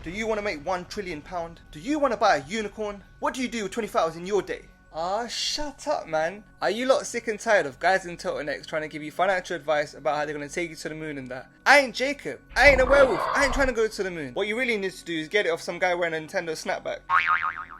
Do you want to make £1 trillion? Do you want to buy a unicorn? What do you do with 24 hours in your day? Ah, shut up, man. Are you lot sick and tired of guys in turtlenecks trying to give you financial advice about how they're going to take you to the moon and that? I ain't Jacob. I ain't a werewolf. I ain't trying to go to the moon. What you really need to do is get it off some guy wearing a Nintendo snapback.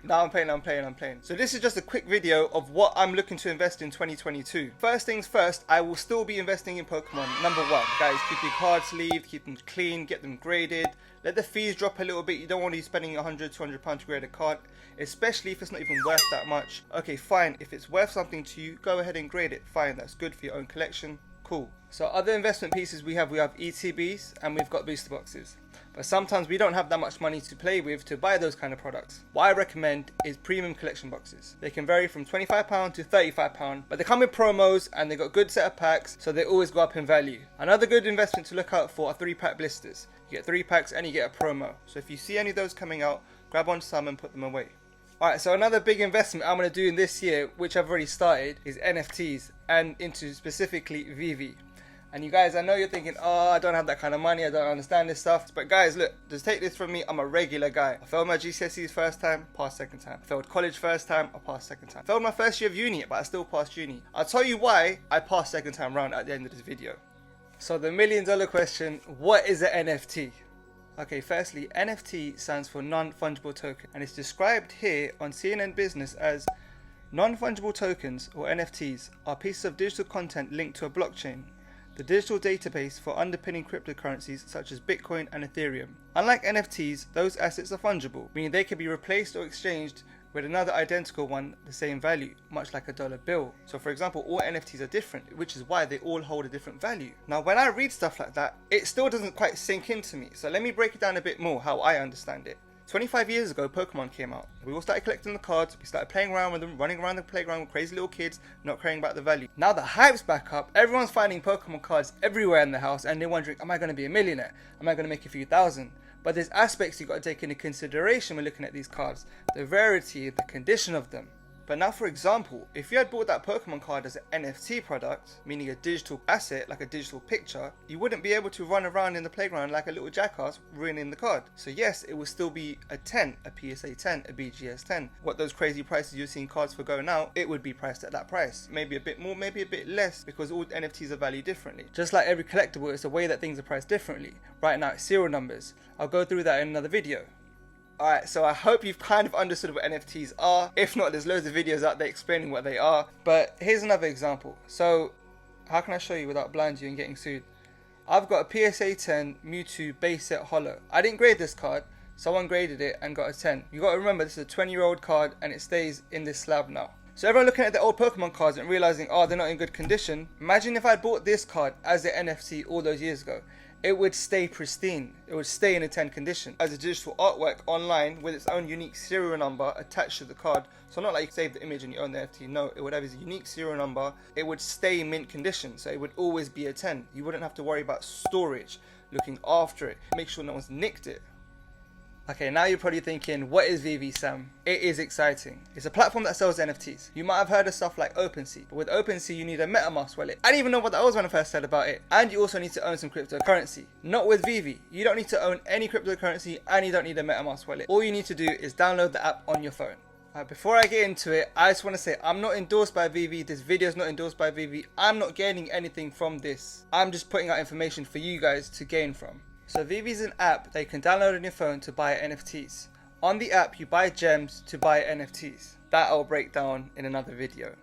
No, I'm playing. So this is just a quick video of what I'm looking to invest in 2022. First things first, I will still be investing in Pokemon. Number one, guys, keep your cards sleeved, keep them clean, get them graded. Let the fees drop a little bit. You don't want to be spending £100, £200 to grade a card, especially if it's not even worth that much. Okay, fine. If it's worth something to you, go ahead and grade it. Fine, that's good for your own collection. Cool. So other investment pieces we have ETBs and we've got booster boxes. But sometimes we don't have that much money to play with to buy those kind of products. What I recommend is premium collection boxes. They can vary from £25 to £35, but they come with promos and they got good set of packs, so they always go up in value. Another good investment to look out for are 3-pack blisters. You get 3 packs and you get a promo. So if you see any of those coming out, grab on some and put them away. Alright, so another big investment I'm going to do in this year, which I've already started, is NFTs and into specifically Veve. And you guys, I know you're thinking, oh, I don't have that kind of money, I don't understand this stuff. But guys, look, just take this from me, I'm a regular guy. I failed my GCSEs first time, passed second time. I failed college first time, I passed second time. I failed my first year of uni, but I still passed uni. I'll tell you why I passed second time round at the end of this video. So the $1,000,000 question, what is an NFT? Okay, firstly, NFT stands for non-fungible token, and it's described here on CNN Business as non-fungible tokens, or NFTs, are pieces of digital content linked to a blockchain, the digital database for underpinning cryptocurrencies such as Bitcoin and Ethereum. Unlike NFTs, those assets are fungible, meaning they can be replaced or exchanged with another identical one the same value, much like a dollar bill. So for example, all NFTs are different, which is why they all hold a different value. Now when I read stuff like that, it still doesn't quite sink into me. So let me break it down a bit more how I understand it. 25 years ago, Pokemon came out. We all started collecting the cards, we started playing around with them, running around the playground with crazy little kids, not caring about the value. Now the hype's back up, everyone's finding Pokemon cards everywhere in the house and they're wondering, am I going to be a millionaire? Am I going to make a few thousand? But there's aspects you've got to take into consideration when looking at these cards. The rarity, the condition of them. But now for example, if you had bought that Pokemon card as an NFT product, meaning a digital asset, like a digital picture, you wouldn't be able to run around in the playground like a little jackass ruining the card. So yes, it will still be a 10, a PSA 10, a BGS 10. What those crazy prices you're seeing cards for going out, it would be priced at that price. Maybe a bit more, maybe a bit less, because all NFTs are valued differently. Just like every collectible, it's the way that things are priced differently. Right now it's serial numbers. I'll go through that in another video. Alright, so I hope you've kind of understood what NFTs are. If not, there's loads of videos out there explaining what they are. But here's another example. So, how can I show you without blinding you and getting sued? I've got a PSA 10 Mewtwo base set holo. I didn't grade this card. Someone graded it and got a 10. You got to remember, this is a 20-year-old card and it stays in this slab now. So everyone looking at the old Pokemon cards and realizing, oh, they're not in good condition. Imagine if I bought this card as an NFT all those years ago. It would stay pristine. It would stay in a 10 condition as a digital artwork online with its own unique serial number attached to the card. So not like you save the image and you own the NFT. No, it would have its unique serial number. It would stay in mint condition, so it would always be a 10. You wouldn't have to worry about storage, looking after it, make sure no one's nicked it. Okay, now you're probably thinking, what is Veve, Sam? It is exciting. It's a platform that sells NFTs. You might have heard of stuff like OpenSea, but with OpenSea you need a MetaMask wallet. I didn't even know what that was when I first heard about it. And you also need to own some cryptocurrency. Not with Veve. You don't need to own any cryptocurrency and you don't need a MetaMask wallet. All you need to do is download the app on your phone. Before I get into it, I just want to say I'm not endorsed by Veve. This video is not endorsed by Veve. I'm not gaining anything from this. I'm just putting out information for you guys to gain from. So Veve is an app that you can download on your phone to buy NFTs. On the app you buy gems to buy NFTs. That I'll break down in another video.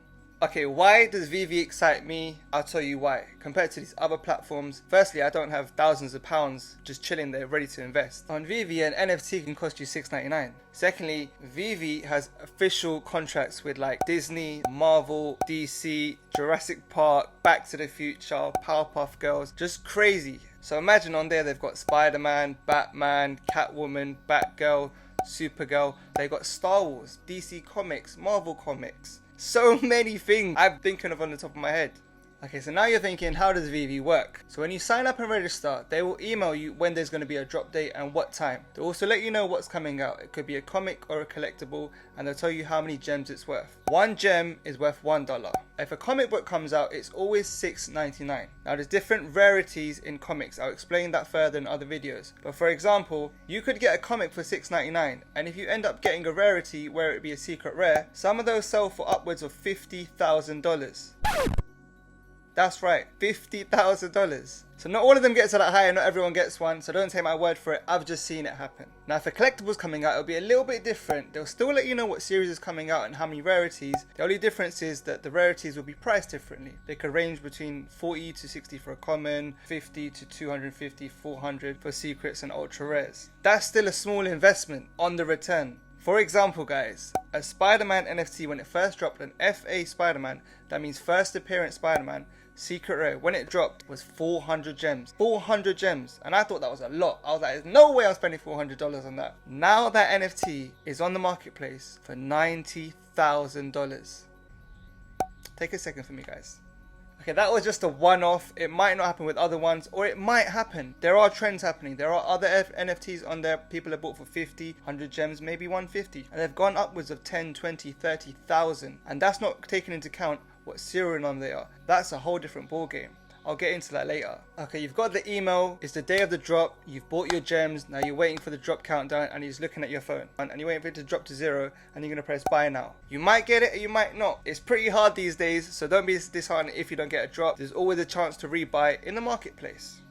Okay, why does Veve excite me? I'll tell you why. Compared to these other platforms, firstly, I don't have thousands of pounds just chilling there ready to invest. On Veve, an NFT can cost you $6.99. Secondly, Veve has official contracts with like Disney, Marvel, DC, Jurassic Park, Back to the Future, Powerpuff Girls, just crazy. So imagine on there they've got Spider-Man, Batman, Catwoman, Batgirl, Supergirl. They've got Star Wars, DC Comics, Marvel Comics. So many things I'm thinking of on the top of my head. Okay, so now you're thinking, how does Veve work? So when you sign up and register, they will email you when there's going to be a drop date and what time. They'll also let you know what's coming out. It could be a comic or a collectible, and they'll tell you how many gems it's worth. One gem is worth $1. If a comic book comes out, it's always $6.99. Now there's different rarities in comics. I'll explain that further in other videos. But for example, you could get a comic for $6.99, and if you end up getting a rarity, where it be a secret rare, some of those sell for upwards of $50,000. That's right, $50,000. So not all of them get to that high and not everyone gets one, so don't take my word for it, I've just seen it happen. Now if a collectible's coming out, it'll be a little bit different. They'll still let you know what series is coming out and how many rarities. The only difference is that the rarities will be priced differently. They could range between 40 to 60 for a common, 50 to 250, 400 for secrets and ultra rares. That's still a small investment on the return. For example guys, a Spider-Man NFT when it first dropped, an FA Spider-Man, that means first appearance Spider-Man, secret rare, when it dropped was 400 gems. 400 gems, and I thought that was a lot. I was like, there's no way I'm spending $400 on that. Now that NFT is on the marketplace for $90,000. Take a second for me guys. Okay, that was just a one-off. It might not happen with other ones, or it might happen. There are trends happening. There are other NFTs on there people have bought for 50, 100 gems, maybe 150, and they've gone upwards of 10, 20, 30,000, and that's not taking into account what serial number they are. That's a whole different ball game. I'll get into that later. Okay, you've got the email, it's the day of the drop, you've bought your gems, now you're waiting for the drop countdown and you're just looking at your phone and you're waiting for it to drop to 0 and you're going to press buy now. You might get it or you might not. It's pretty hard these days, so don't be disheartened if you don't get a drop. There's always a chance to rebuy in the marketplace.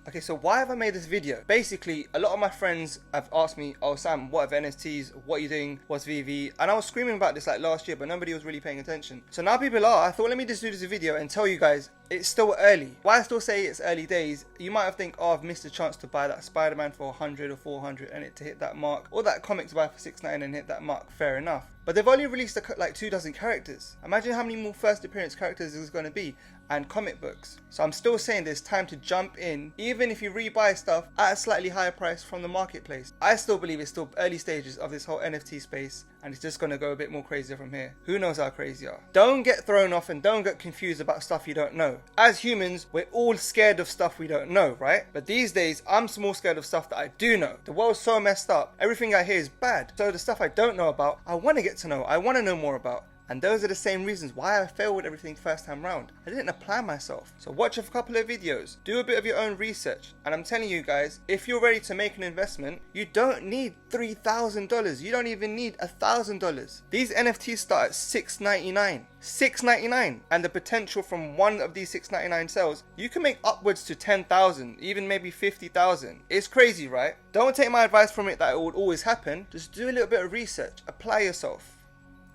Okay, so why have I made this video? Basically, a lot of my friends have asked me, oh Sam, what are NFTs? What are you doing? What's Veve? And I was screaming about this like last year, but nobody was really paying attention. So now people are. I thought, let me just do this video and tell you guys, it's still early. Why I still say it's early days, you might have think, oh, I've missed a chance to buy that Spider-Man for 100 or 400 and it to hit that mark, or that comic to buy for $6.99 and hit that mark. Fair enough. But they've only released like 24 characters. Imagine how many more first appearance characters there's going to be, and comic books. So I'm still saying there's time to jump in, even if you rebuy stuff at a slightly higher price from the marketplace. I still believe it's still early stages of this whole NFT space, and it's just going to go a bit more crazier from here. Who knows how crazy are? Don't get thrown off and don't get confused about stuff you don't know. As humans, we're all scared of stuff we don't know, right? But these days, I'm more scared of stuff that I do know. The world's so messed up. Everything I hear is bad. So the stuff I don't know about, I want to get to know. I want to know more about. And those are the same reasons why I failed with everything first time round. I didn't apply myself. So watch a couple of videos, do a bit of your own research. And I'm telling you guys, if you're ready to make an investment, you don't need $3,000. You don't even need $1,000. These NFTs start at $6.99. $6.99, and the potential from one of these $6.99 sales, you can make upwards to 10,000, even maybe 50,000. It's crazy, right? Don't take my advice from it that it would always happen. Just do a little bit of research, apply yourself.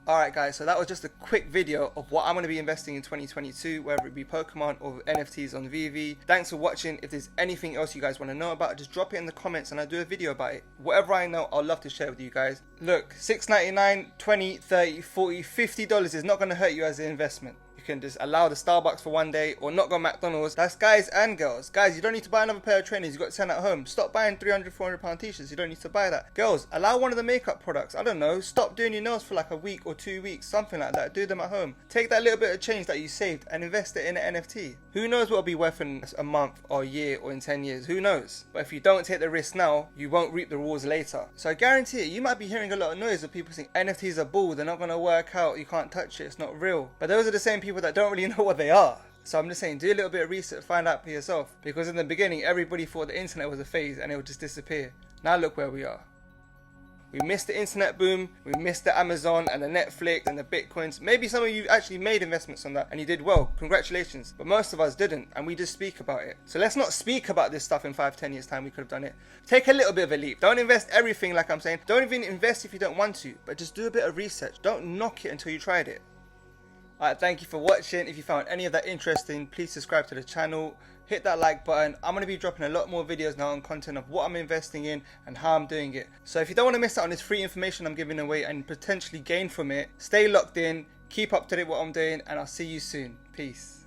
Alright guys, so that was just a quick video of what I'm going to be investing in 2022, whether it be Pokemon or NFTs on Veve. Thanks for watching. If there's anything else you guys want to know about, just drop it in the comments and I'll do a video about it. Whatever I know, I'll love to share with you guys. Look, $6.99, $20, $30, $40, $50 is not going to hurt you as an investment. You can just allow the Starbucks for one day or not go McDonald's. That's guys and girls. Guys, you don't need to buy another pair of trainers. You've got 10 at home. Stop buying £300, £400 t-shirts. You don't need to buy that. Girls, allow one of the makeup products. I don't know. Stop doing your nails for like a week or 2 weeks. Something like that. Do them at home. Take that little bit of change that you saved and invest it in an NFT. Who knows what it'll be worth in a month or a year or in 10 years. Who knows? But if you don't take the risk now, you won't reap the rewards later. So I guarantee you might be hearing a lot of noise of people saying NFTs are bull. They're not going to work out. You can't touch it. It's not real. But those are the same people that don't really know what they are. So I'm just saying, do a little bit of research, find out for yourself. Because in the beginning, everybody thought the internet was a phase and it would just disappear. Now look where we are. We missed the internet boom, we missed the Amazon and the Netflix and the Bitcoins. Maybe some of you actually made investments on that and you did well, congratulations. But most of us didn't, and we just speak about it. So let's not speak about this stuff in 5-10 years time. We could have done it. Take a little bit of a leap. Don't invest everything like I'm saying. Don't even invest if you don't want to, but just do a bit of research. Don't knock it until you tried it. Alright, thank you for watching. If you found any of that interesting, please subscribe to the channel. Hit that like button. I'm going to be dropping a lot more videos now on content of what I'm investing in and how I'm doing it. So if you don't want to miss out on this free information I'm giving away and potentially gain from it, stay locked in, keep up to date with what I'm doing, and I'll see you soon. Peace.